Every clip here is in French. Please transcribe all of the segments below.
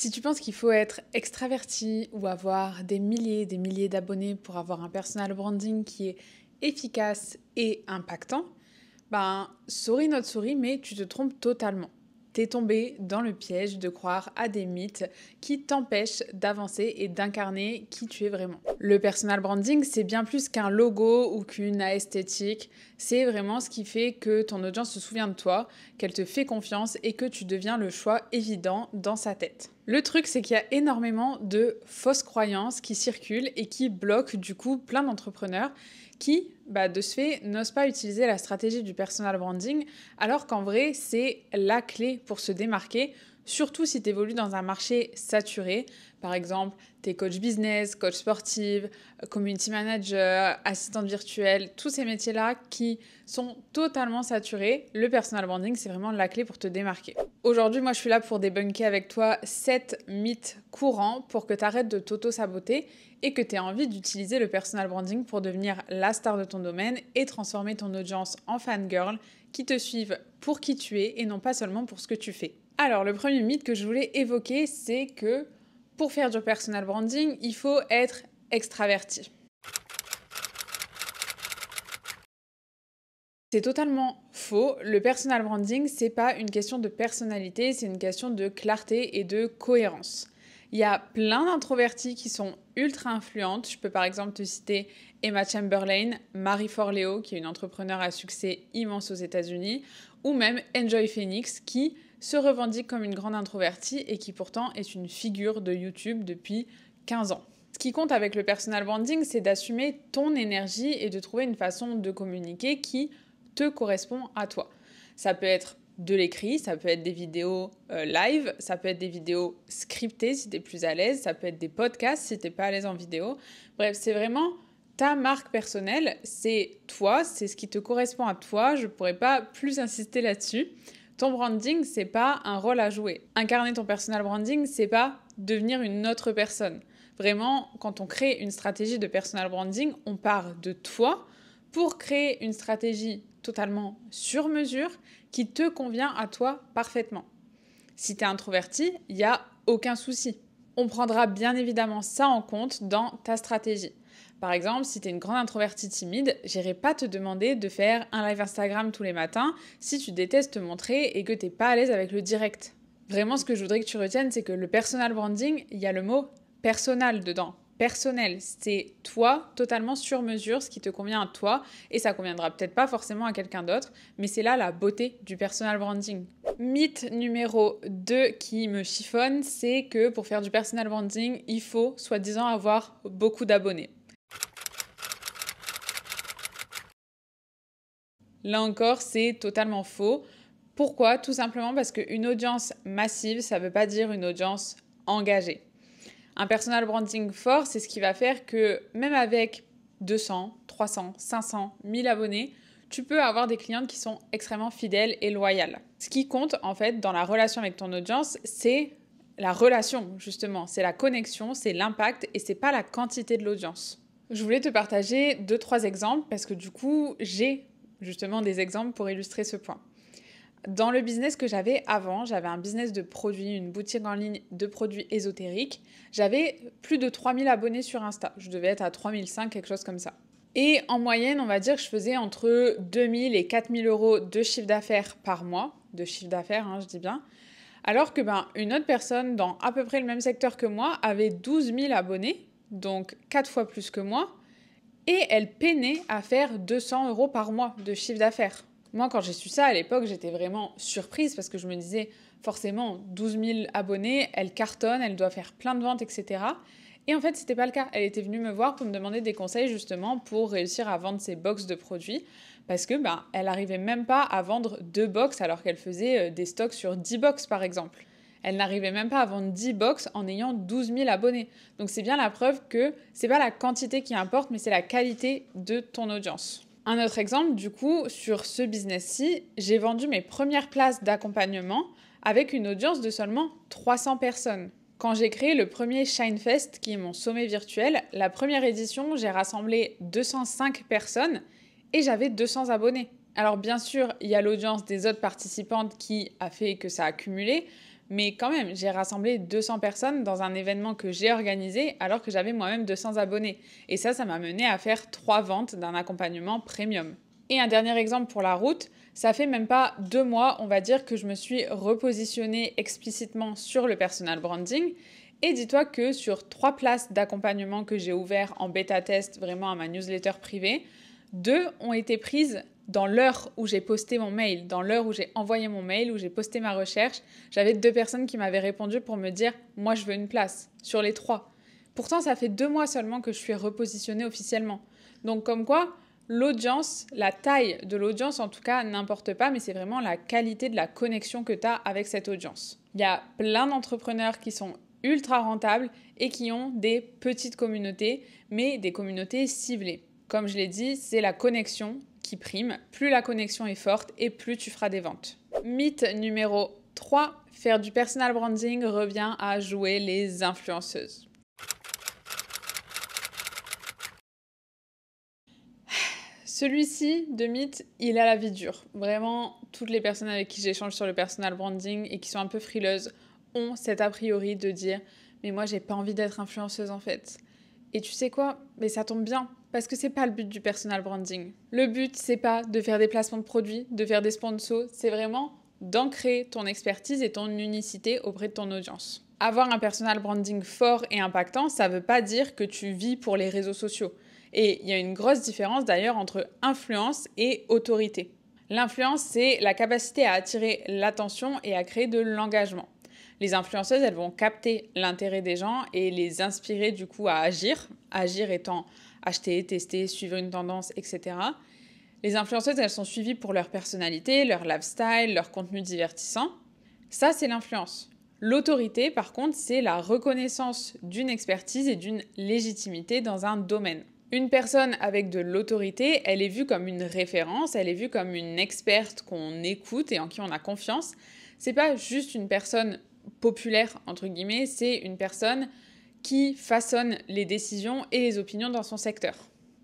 Si tu penses qu'il faut être extraverti ou avoir des milliers d'abonnés pour avoir un personal branding qui est efficace et impactant, ben, sorry not sorry, mais tu te trompes totalement. T'es tombé dans le piège de croire à des mythes qui t'empêchent d'avancer et d'incarner qui tu es vraiment. Le personal branding, c'est bien plus qu'un logo ou qu'une esthétique. C'est vraiment ce qui fait que ton audience se souvient de toi, qu'elle te fait confiance et que tu deviens le choix évident dans sa tête. Le truc, c'est qu'il y a énormément de fausses croyances qui circulent et qui bloquent du coup plein d'entrepreneurs qui, de ce fait, n'osent pas utiliser la stratégie du personal branding, alors qu'en vrai, c'est la clé pour se démarquer, surtout si tu évolues dans un marché saturé. Par exemple, tu es coach business, coach sportive, community manager, assistante virtuelle, tous ces métiers-là qui sont totalement saturés. Le personal branding, c'est vraiment la clé pour te démarquer. Aujourd'hui, moi, je suis là pour débunker avec toi 7 mythes courants pour que tu arrêtes de t'auto-saboter et que tu aies envie d'utiliser le personal branding pour devenir la star de ton domaine et transformer ton audience en fangirl qui te suivent pour qui tu es et non pas seulement pour ce que tu fais. Alors, le premier mythe que je voulais évoquer, c'est que pour faire du personal branding, il faut être extraverti. C'est totalement faux. Le personal branding, c'est pas une question de personnalité, c'est une question de clarté et de cohérence. Il y a plein d'introvertis qui sont ultra influentes. Je peux par exemple te citer Emma Chamberlain, Marie Forleo, qui est une entrepreneure à succès immense aux États-Unis, ou même Enjoy Phoenix, qui se revendique comme une grande introvertie et qui pourtant est une figure de YouTube depuis 15 ans. Ce qui compte avec le personal branding, c'est d'assumer ton énergie et de trouver une façon de communiquer qui te correspond à toi. Ça peut être de l'écrit, ça peut être des vidéos live, ça peut être des vidéos scriptées si tu es plus à l'aise, ça peut être des podcasts si tu n'es pas à l'aise en vidéo. Bref, c'est vraiment ta marque personnelle, c'est toi, c'est ce qui te correspond à toi. Je ne pourrais pas plus insister là-dessus. Ton branding, c'est pas un rôle à jouer. Incarner ton personal branding, c'est pas devenir une autre personne. Vraiment, quand on crée une stratégie de personal branding, on part de toi pour créer une stratégie totalement sur mesure qui te convient à toi parfaitement. Si tu es introverti, il n'y a aucun souci. On prendra bien évidemment ça en compte dans ta stratégie. Par exemple, si tu es une grande introvertie timide, j'irai pas te demander de faire un live Instagram tous les matins si tu détestes te montrer et que tu n'es pas à l'aise avec le direct. Vraiment, ce que je voudrais que tu retiennes, c'est que le personal branding, il y a le mot personnel dedans. Personnel, c'est toi, totalement sur mesure, ce qui te convient à toi, et ça conviendra peut-être pas forcément à quelqu'un d'autre, mais c'est là la beauté du personal branding. Mythe numéro 2 qui me chiffonne, c'est que pour faire du personal branding, il faut soi-disant avoir beaucoup d'abonnés. Là encore, c'est totalement faux. Pourquoi ? Tout simplement parce qu'une audience massive, ça ne veut pas dire une audience engagée. Un personal branding fort, c'est ce qui va faire que même avec 200, 300, 500, 1000 abonnés, tu peux avoir des clientes qui sont extrêmement fidèles et loyales. Ce qui compte en fait dans la relation avec ton audience, c'est la relation justement, c'est la connexion, c'est l'impact et c'est pas la quantité de l'audience. Je voulais te partager 2-3 exemples parce que du coup, j'ai justement des exemples pour illustrer ce point. Dans le business que j'avais avant, j'avais un business de produits, une boutique en ligne de produits ésotériques. J'avais plus de 3000 abonnés sur Insta. Je devais être à 3005, quelque chose comme ça. Et en moyenne, on va dire que je faisais entre 2000 et 4000 euros de chiffre d'affaires par mois. De chiffre d'affaires, je dis bien. Alors que une autre personne dans à peu près le même secteur que moi avait 12 000 abonnés, donc 4 fois plus que moi. Et elle peinait à faire 200 euros par mois de chiffre d'affaires. Moi, quand j'ai su ça à l'époque, j'étais vraiment surprise parce que je me disais, forcément, 12 000 abonnés, elle cartonne, elle doit faire plein de ventes, etc. Et en fait, c'était pas le cas. Elle était venue me voir pour me demander des conseils justement pour réussir à vendre ses box de produits parce que elle arrivait même pas à vendre 2 box alors qu'elle faisait des stocks sur 10 box par exemple. Elle n'arrivait même pas à vendre 10 box en ayant 12 000 abonnés. Donc c'est bien la preuve que c'est pas la quantité qui importe, mais c'est la qualité de ton audience. Un autre exemple, du coup, sur ce business-ci, j'ai vendu mes premières places d'accompagnement avec une audience de seulement 300 personnes. Quand j'ai créé le premier ShineFest, qui est mon sommet virtuel, la première édition, j'ai rassemblé 205 personnes et j'avais 200 abonnés. Alors bien sûr, il y a l'audience des autres participantes qui a fait que ça a cumulé, Mais quand même, j'ai rassemblé 200 personnes dans un événement que j'ai organisé alors que j'avais moi-même 200 abonnés. Et ça m'a mené à faire 3 ventes d'un accompagnement premium. Et un dernier exemple pour la route, ça fait même pas 2 mois, on va dire, que je me suis repositionnée explicitement sur le personal branding. Et dis-toi que sur 3 places d'accompagnement que j'ai ouvertes en bêta-test vraiment à ma newsletter privée, 2 ont été prises dans l'heure où j'ai posté mon mail, dans l'heure où j'ai envoyé mon mail, où j'ai posté ma recherche. J'avais 2 personnes qui m'avaient répondu pour me dire « moi je veux une place » sur les 3. Pourtant, ça fait 2 mois seulement que je suis repositionnée officiellement. Donc comme quoi, l'audience, la taille de l'audience en tout cas n'importe pas, mais c'est vraiment la qualité de la connexion que tu as avec cette audience. Il y a plein d'entrepreneurs qui sont ultra rentables et qui ont des petites communautés, mais des communautés ciblées. Comme je l'ai dit, c'est la connexion qui prime. Plus la connexion est forte et plus tu feras des ventes. Mythe numéro 3, faire du personal branding revient à jouer les influenceuses. Celui-ci, de mythe, il a la vie dure. Vraiment, toutes les personnes avec qui j'échange sur le personal branding et qui sont un peu frileuses ont cet a priori de dire « mais moi, j'ai pas envie d'être influenceuse en fait ». Et tu sais quoi? Mais ça tombe bien, parce que c'est pas le but du personal branding. Le but, c'est pas de faire des placements de produits, de faire des sponsors, c'est vraiment d'ancrer ton expertise et ton unicité auprès de ton audience. Avoir un personal branding fort et impactant, ça veut pas dire que tu vis pour les réseaux sociaux. Et il y a une grosse différence d'ailleurs entre influence et autorité. L'influence, c'est la capacité à attirer l'attention et à créer de l'engagement. Les influenceuses, elles vont capter l'intérêt des gens et les inspirer du coup à agir. Agir étant acheter, tester, suivre une tendance, etc. Les influenceuses, elles sont suivies pour leur personnalité, leur lifestyle, leur contenu divertissant. Ça, c'est l'influence. L'autorité, par contre, c'est la reconnaissance d'une expertise et d'une légitimité dans un domaine. Une personne avec de l'autorité, elle est vue comme une référence, elle est vue comme une experte qu'on écoute et en qui on a confiance. C'est pas juste une personne populaire, entre guillemets, c'est une personne qui façonne les décisions et les opinions dans son secteur.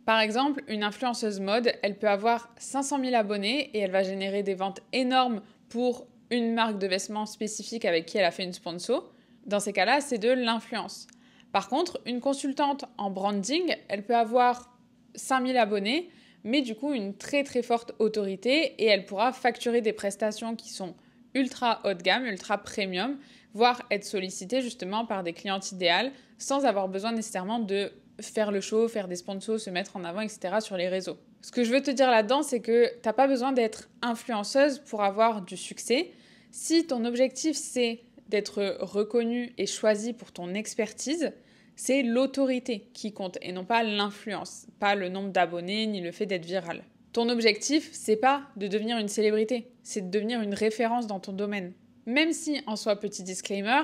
Par exemple, une influenceuse mode, elle peut avoir 500 000 abonnés et elle va générer des ventes énormes pour une marque de vêtements spécifique avec qui elle a fait une sponsor. Dans ces cas-là, c'est de l'influence. Par contre, une consultante en branding, elle peut avoir 5000 abonnés, mais du coup une très très forte autorité et elle pourra facturer des prestations qui sont ultra haut de gamme, ultra premium, voire être sollicitée justement par des clientes idéales sans avoir besoin nécessairement de faire le show, faire des sponsors, se mettre en avant, etc. sur les réseaux. Ce que je veux te dire là-dedans, c'est que t'as pas besoin d'être influenceuse pour avoir du succès. Si ton objectif, c'est d'être reconnue et choisie pour ton expertise, c'est l'autorité qui compte et non pas l'influence, pas le nombre d'abonnés ni le fait d'être viral. Ton objectif, c'est pas de devenir une célébrité, c'est de devenir une référence dans ton domaine. Même si, en soi, petit disclaimer,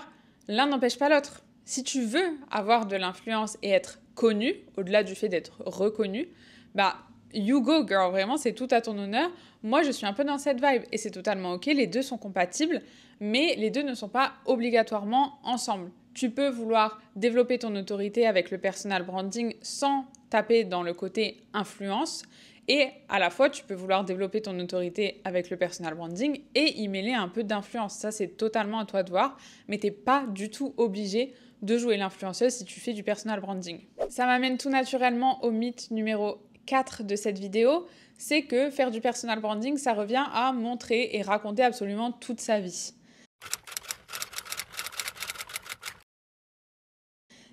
l'un n'empêche pas l'autre. Si tu veux avoir de l'influence et être connu, au-delà du fait d'être reconnu, bah you go girl, vraiment c'est tout à ton honneur. Moi je suis un peu dans cette vibe et c'est totalement ok, les deux sont compatibles, mais les deux ne sont pas obligatoirement ensemble. Tu peux vouloir développer ton autorité avec le personal branding sans taper dans le côté influence et à la fois tu peux vouloir développer ton autorité avec le personal branding et y mêler un peu d'influence. Ça c'est totalement à toi de voir, mais t'es pas du tout obligé de jouer l'influenceuse si tu fais du personal branding. Ça m'amène tout naturellement au mythe numéro 4 de cette vidéo, c'est que faire du personal branding, ça revient à montrer et raconter absolument toute sa vie.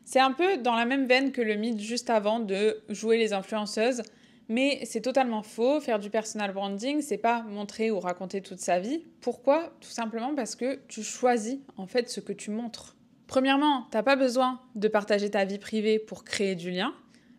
C'est un peu dans la même veine que le mythe juste avant de jouer les influenceuses, mais c'est totalement faux. Faire du personal branding, c'est pas montrer ou raconter toute sa vie. Pourquoi? Tout simplement parce que tu choisis en fait ce que tu montres. Premièrement, t'as pas besoin de partager ta vie privée pour créer du lien.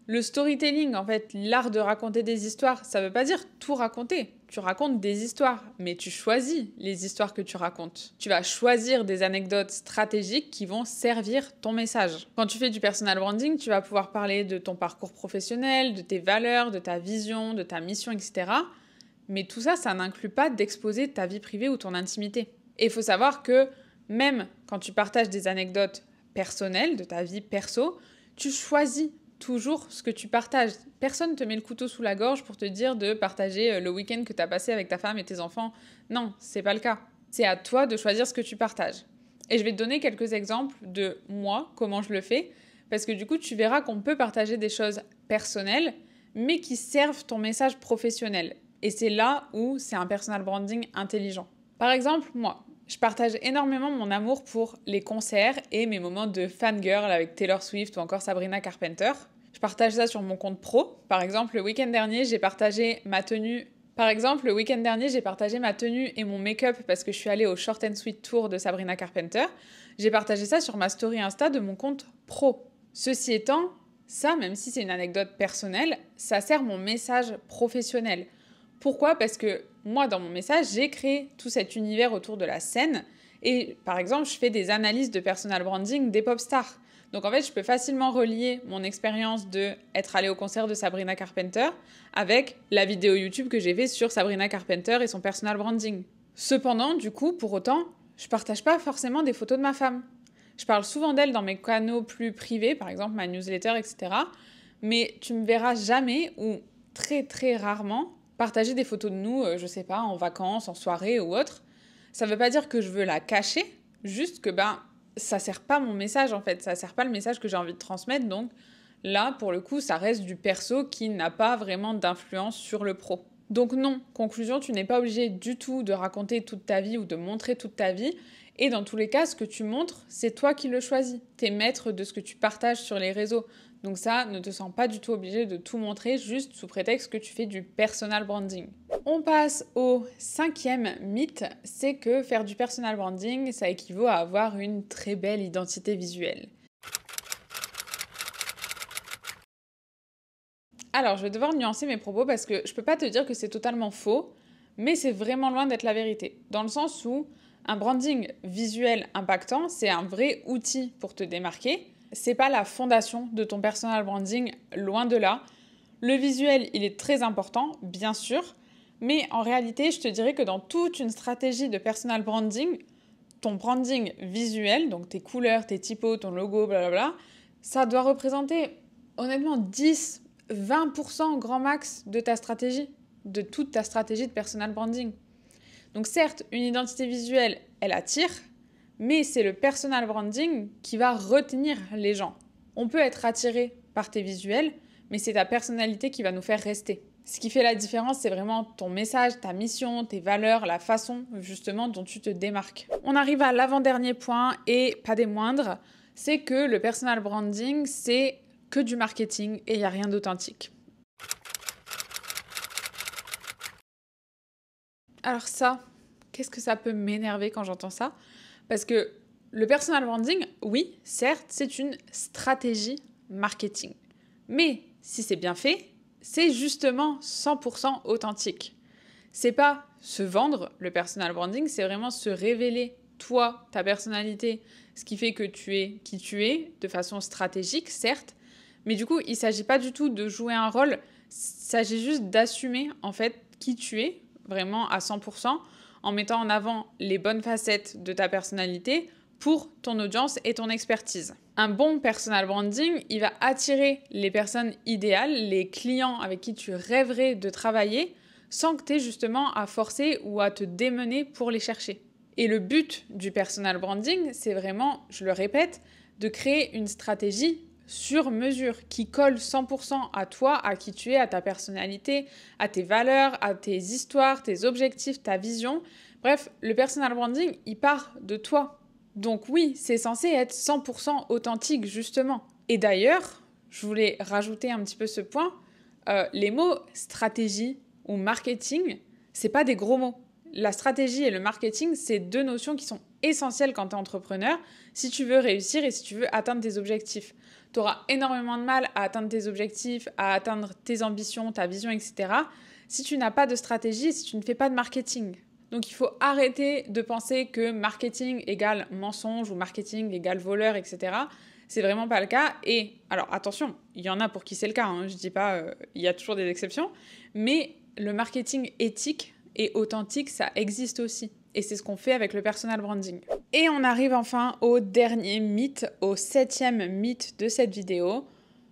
Le storytelling, en fait, l'art de raconter des histoires, ça veut pas dire tout raconter. Tu racontes des histoires, mais tu choisis les histoires que tu racontes. Tu vas choisir des anecdotes stratégiques qui vont servir ton message. Quand tu fais du personal branding, tu vas pouvoir parler de ton parcours professionnel, de tes valeurs, de ta vision, de ta mission, etc. Mais tout ça, ça n'inclut pas d'exposer ta vie privée ou ton intimité. Et il faut savoir que même quand tu partages des anecdotes personnelles de ta vie perso, tu choisis toujours ce que tu partages. Personne ne te met le couteau sous la gorge pour te dire de partager le week-end que tu as passé avec ta femme et tes enfants. Non, c'est pas le cas. C'est à toi de choisir ce que tu partages. Et je vais te donner quelques exemples de moi, comment je le fais, parce que du coup, tu verras qu'on peut partager des choses personnelles, mais qui servent ton message professionnel. Et c'est là où c'est un personal branding intelligent. Par exemple, moi, je partage énormément mon amour pour les concerts et mes moments de fangirl avec Taylor Swift ou encore Sabrina Carpenter. Je partage ça sur mon compte pro. Par exemple, le week-end dernier, j'ai partagé ma tenue et mon make-up parce que je suis allée au Short and Sweet Tour de Sabrina Carpenter. J'ai partagé ça sur ma story Insta de mon compte pro. Ceci étant, ça, même si c'est une anecdote personnelle, ça sert mon message professionnel. Pourquoi ? Parce que moi, dans mon message, j'ai créé tout cet univers autour de la scène. Et par exemple, je fais des analyses de personal branding des pop stars. Donc en fait, je peux facilement relier mon expérience d'être allée au concert de Sabrina Carpenter avec la vidéo YouTube que j'ai faite sur Sabrina Carpenter et son personal branding. Cependant, du coup, pour autant, je partage pas forcément des photos de ma femme. Je parle souvent d'elle dans mes canaux plus privés, par exemple ma newsletter, etc. Mais tu me verras jamais ou très très rarement partager des photos de nous, je sais pas, en vacances, en soirée ou autre. Ça veut pas dire que je veux la cacher, juste que ça sert pas mon message en fait, ça sert pas le message que j'ai envie de transmettre, donc là pour le coup ça reste du perso qui n'a pas vraiment d'influence sur le pro. Donc non, conclusion, tu n'es pas obligé du tout de raconter toute ta vie ou de montrer toute ta vie, et dans tous les cas ce que tu montres c'est toi qui le choisis, t'es maître de ce que tu partages sur les réseaux. Donc ça, ne te sens pas du tout obligé de tout montrer juste sous prétexte que tu fais du personal branding. On passe au 5e mythe, c'est que faire du personal branding, ça équivaut à avoir une très belle identité visuelle. Alors, je vais devoir nuancer mes propos parce que je peux pas te dire que c'est totalement faux, mais c'est vraiment loin d'être la vérité. Dans le sens où un branding visuel impactant, c'est un vrai outil pour te démarquer. C'est pas la fondation de ton personal branding, loin de là. Le visuel, il est très important, bien sûr, mais en réalité, je te dirais que dans toute une stratégie de personal branding, ton branding visuel, donc tes couleurs, tes typos, ton logo, blablabla, ça doit représenter honnêtement 10-20% grand max de ta stratégie, de toute ta stratégie de personal branding. Donc certes, une identité visuelle, elle attire, mais c'est le personal branding qui va retenir les gens. On peut être attiré par tes visuels, mais c'est ta personnalité qui va nous faire rester. Ce qui fait la différence, c'est vraiment ton message, ta mission, tes valeurs, la façon justement dont tu te démarques. On arrive à l'avant-dernier point et pas des moindres, c'est que le personal branding, c'est que du marketing et il n'y a rien d'authentique. Alors ça, qu'est-ce que ça peut m'énerver quand j'entends ça ? Parce que le personal branding, oui, certes, c'est une stratégie marketing. Mais si c'est bien fait, c'est justement 100% authentique. C'est pas se vendre, le personal branding, c'est vraiment se révéler, toi, ta personnalité, ce qui fait que tu es qui tu es, de façon stratégique, certes, mais du coup, il s'agit pas du tout de jouer un rôle, il s'agit juste d'assumer, en fait, qui tu es, vraiment à 100%, en mettant en avant les bonnes facettes de ta personnalité pour ton audience et ton expertise. Un bon personal branding, il va attirer les personnes idéales, les clients avec qui tu rêverais de travailler, sans que tu aies justement à forcer ou à te démener pour les chercher. Et le but du personal branding, c'est vraiment, je le répète, de créer une stratégie sur mesure qui colle 100% à toi, à qui tu es, à ta personnalité, à tes valeurs, à tes histoires, tes objectifs, ta vision. Bref, le personal branding, il part de toi. Donc oui, c'est censé être 100% authentique, justement. Et d'ailleurs, je voulais rajouter un petit peu ce point, les mots stratégie ou marketing, c'est pas des gros mots. La stratégie et le marketing, c'est deux notions qui sont essentielles quand tu es entrepreneur, si tu veux réussir et si tu veux atteindre tes objectifs. Tu auras énormément de mal à atteindre tes objectifs, à atteindre tes ambitions, ta vision, etc. si tu n'as pas de stratégie et si tu ne fais pas de marketing. Donc il faut arrêter de penser que marketing égale mensonge ou marketing égale voleur, etc. C'est vraiment pas le cas. Et alors attention, il y en a pour qui c'est le cas, hein. Je dis pas, il y a toujours des exceptions, mais le marketing éthique et authentique, ça existe aussi. Et c'est ce qu'on fait avec le personal branding. Et on arrive enfin au dernier mythe, au 7e mythe de cette vidéo.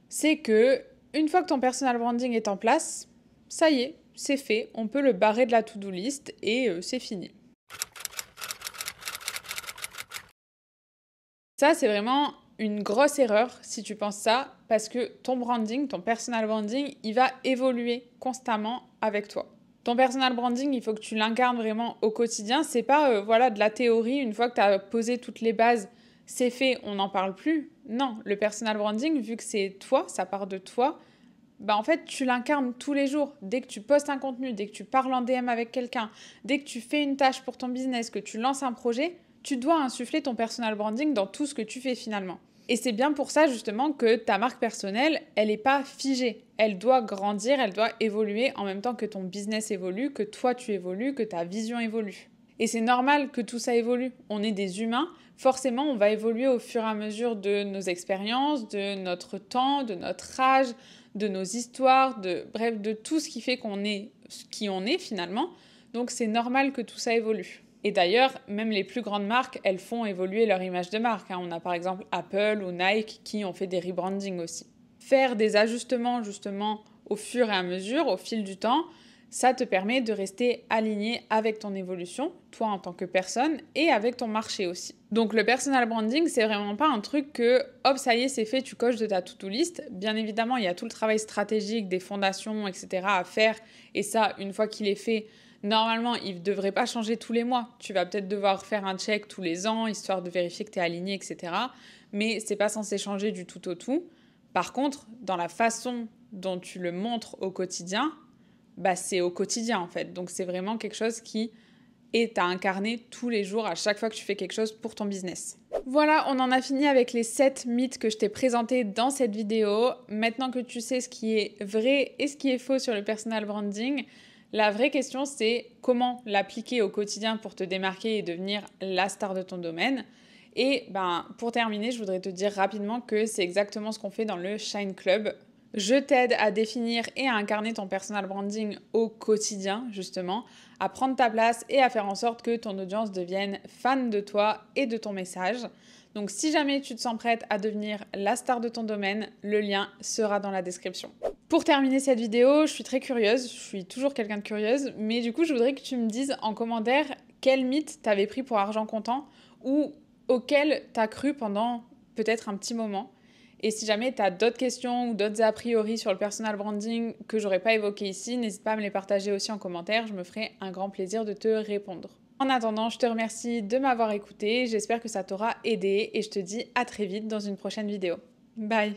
C'est que une fois que ton personal branding est en place, ça y est, c'est fait, on peut le barrer de la to-do list et c'est fini. Ça, c'est vraiment une grosse erreur si tu penses ça, parce que ton branding, ton personal branding, il va évoluer constamment avec toi. Ton personal branding, il faut que tu l'incarnes vraiment au quotidien. C'est pas voilà, de la théorie, une fois que tu as posé toutes les bases, c'est fait, on n'en parle plus. Non, le personal branding, vu que c'est toi, ça part de toi, bah en fait, tu l'incarnes tous les jours. Dès que tu postes un contenu, dès que tu parles en DM avec quelqu'un, dès que tu fais une tâche pour ton business, que tu lances un projet, tu dois insuffler ton personal branding dans tout ce que tu fais finalement. Et c'est bien pour ça justement que ta marque personnelle, elle n'est pas figée. Elle doit grandir, elle doit évoluer en même temps que ton business évolue, que toi tu évolues, que ta vision évolue. Et c'est normal que tout ça évolue. On est des humains. Forcément, on va évoluer au fur et à mesure de nos expériences, de notre temps, de notre âge, de nos histoires, bref, de tout ce qui fait qu'on est qui on est finalement. Donc c'est normal que tout ça évolue. Et d'ailleurs, même les plus grandes marques, elles font évoluer leur image de marque. On a par exemple Apple ou Nike qui ont fait des rebranding aussi. Faire des ajustements justement au fur et à mesure, au fil du temps, ça te permet de rester aligné avec ton évolution, toi en tant que personne, et avec ton marché aussi. Donc le personal branding, c'est vraiment pas un truc que, hop, ça y est, c'est fait, tu coches de ta to-do list. Bien évidemment, il y a tout le travail stratégique, des fondations, etc. à faire. Et ça, une fois qu'il est fait, normalement, il ne devrait pas changer tous les mois. Tu vas peut-être devoir faire un check tous les ans, histoire de vérifier que tu es aligné, etc. Mais c'est pas censé changer du tout au tout. Par contre, dans la façon dont tu le montres au quotidien, bah, c'est au quotidien en fait. Donc c'est vraiment quelque chose qui est à incarner tous les jours à chaque fois que tu fais quelque chose pour ton business. Voilà, on en a fini avec les 7 mythes que je t'ai présentés dans cette vidéo. Maintenant que tu sais ce qui est vrai et ce qui est faux sur le personal branding, la vraie question c'est comment l'appliquer au quotidien pour te démarquer et devenir la star de ton domaine. Et pour terminer, je voudrais te dire rapidement que c'est exactement ce qu'on fait dans le Shine Club. Je t'aide à définir et à incarner ton personal branding au quotidien, justement, à prendre ta place et à faire en sorte que ton audience devienne fan de toi et de ton message. Donc si jamais tu te sens prête à devenir la star de ton domaine, le lien sera dans la description. Pour terminer cette vidéo, je suis très curieuse, je suis toujours quelqu'un de curieuse, mais du coup je voudrais que tu me dises en commentaire quel mythe t'avais pris pour argent comptant ou auquel t'as cru pendant peut-être un petit moment. Et si jamais tu as d'autres questions ou d'autres a priori sur le personal branding que j'aurais pas évoqué ici, n'hésite pas à me les partager aussi en commentaire, je me ferai un grand plaisir de te répondre. En attendant, je te remercie de m'avoir écouté, j'espère que ça t'aura aidé et je te dis à très vite dans une prochaine vidéo. Bye!